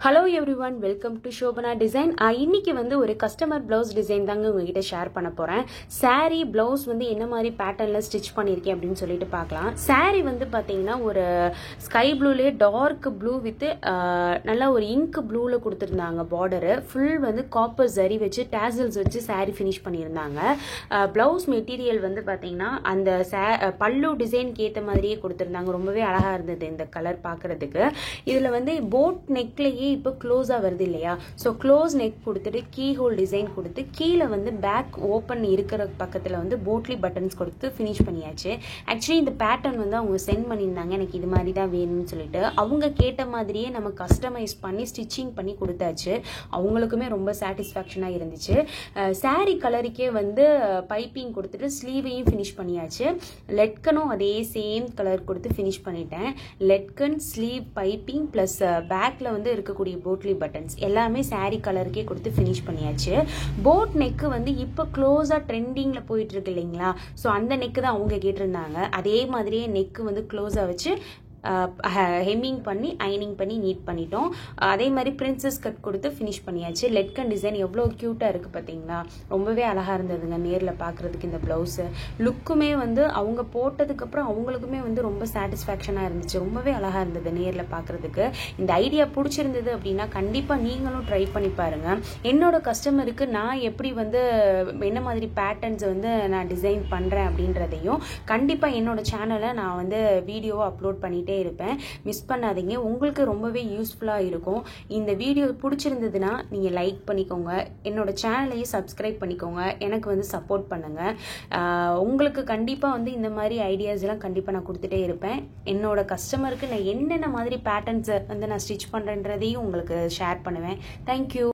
Hello everyone, welcome to Shobana Design. இன்னைக்கு வந்து ஒரு கஸ்டமர் ப்ளவுஸ் டிசைன் தாங்க உங்ககிட்ட ஷேர் பண்ண போறேன். saree ப்ளவுஸ் வந்து என்ன மாதிரி பேட்டர்ன்ல ஸ்டிச் பண்ணிருக்கேன் அப்படினு சொல்லிட்டு பார்க்கலாம். saree வந்து பாத்தீங்கன்னா ஒரு ஸ்கை ப்ளூலயே டார்க் ப்ளூ வித் நல்ல ஒரு இங்க் ப்ளூல கொடுத்திருந்தாங்க. பார்டர் ஃபுல் வந்து காப்பர் ஜரி வச்சு டாசல்ஸ் வச்சு saree finish பண்ணிருந்தாங்க. ப்ளவுஸ் மெட்டீரியல் வந்து பாத்தீங்கன்னா அந்த பல்லு டிசைனுக்கு ஏத்த மாதிரியே கொடுத்திருந்தாங்க. ரொம்பவே அழகா இருந்தது இந்த கலர் பார்க்கிறதுக்கு. இதுல வந்து போட் நெக்லயே இப்போ க்ளோஸா வருது இல்லையா, ஸோ க்ளோஸ் நெக் கொடுத்துட்டு கீ ஹோல் டிசைன் கொடுத்து கீழே வந்து பேக் ஓப்பன் இருக்கிற பக்கத்தில் வந்து போட்லி பட்டன்ஸ் கொடுத்து ஃபினிஷ் பண்ணியாச்சு. ஆக்சுவலி இந்த பேட்டர்ன் வந்து அவங்க சென்ட் பண்ணியிருந்தாங்க, எனக்கு இது மாதிரி தான் வேணும்னு சொல்லிட்டு. அவங்க கேட்ட மாதிரியே நம்ம கஸ்டமைஸ் பண்ணி ஸ்டிச்சிங் பண்ணி கொடுத்தாச்சு. அவங்களுக்குமே ரொம்ப சாட்டிஸ்ஃபேக்ஷனாக இருந்துச்சு. சாரீ கலருக்கே வந்து பைப்பிங் கொடுத்துட்டு ஸ்லீவையும் ஃபினிஷ் பண்ணியாச்சு. லெட்கனும் அதே சேம் கலர் கொடுத்து ஃபினிஷ் பண்ணிட்டேன். லெட்கன் ஸ்லீவ் பைப்பிங் ப்ளஸ் பேக்கில் வந்து இருக்கக்கூடிய போட்லி பட்டன்ஸ் எல்லாமே சாரி கலருக்கே கொடுத்து ஃபினிஷ் பண்ணியாச்சு. போட் நெக்கு வந்து இப்போ க்ளோஸா ட்ரெண்டிங்ல போயிட்டு இருக்கு இல்லைங்களா, ஸோ அந்த நெக்கு தான் அவங்க கேட்டிருந்தாங்க. அதே மாதிரியே நெக்கு வந்து க்ளோஸா வச்சு ஹெம்மிங் பண்ணி அயனிங் பண்ணி நீட் பண்ணிட்டோம். அதே மாதிரி பிரின்சஸ் கட் கொடுத்து ஃபினிஷ் பண்ணியாச்சு. லெட்கன் டிசைன் எவ்வளோ க்யூட்டாக இருக்குது பார்த்தீங்களா, ரொம்பவே அழகாக இருந்ததுங்க நேரில் பார்க்குறதுக்கு. இந்த ப்ளவுஸு லுக்குமே வந்து அவங்க போட்டதுக்கப்புறம் அவங்களுக்குமே வந்து ரொம்ப சாட்டிஸ்ஃபேக்ஷனாக இருந்துச்சு. ரொம்பவே அழகாக இருந்தது நேரில் பார்க்குறதுக்கு. இந்த ஐடியா பிடிச்சிருந்தது அப்படின்னா கண்டிப்பாக நீங்களும் ட்ரை பண்ணி பாருங்கள். என்னோட கஸ்டமருக்கு நான் எப்படி வந்து என்ன மாதிரி பேட்டர்ன்ஸ் வந்து நான் டிசைன் பண்ணுறேன் அப்படின்றதையும் கண்டிப்பாக என்னோட சேனலை நான் வந்து வீடியோவை அப்லோட் பண்ணிட்டே இருப்பேன். மிஸ் பண்ணாதீங்க, உங்களுக்கு ரொம்பவே யூஸ்ஃபுல்லாக இருக்கும். இந்த வீடியோ பிடிச்சிருந்ததுன்னா நீங்கள் லைக் பண்ணிக்கோங்க, என்னோட சேனலையும் சப்ஸ்கிரைப் பண்ணிக்கோங்க, எனக்கு வந்து சப்போர்ட் பண்ணுங்கள். உங்களுக்கு கண்டிப்பாக வந்து இந்த மாதிரி ஐடியாஸ் எல்லாம் கண்டிப்பாக நான் கொடுத்துட்டே இருப்பேன். என்னோட கஸ்டமருக்கு நான் என்னென்ன மாதிரி பேட்டர்ன்ஸை வந்து நான் ஸ்டிச் பண்ணுறேன்றதையும் உங்களுக்கு ஷேர் பண்ணுவேன். தேங்க்யூ.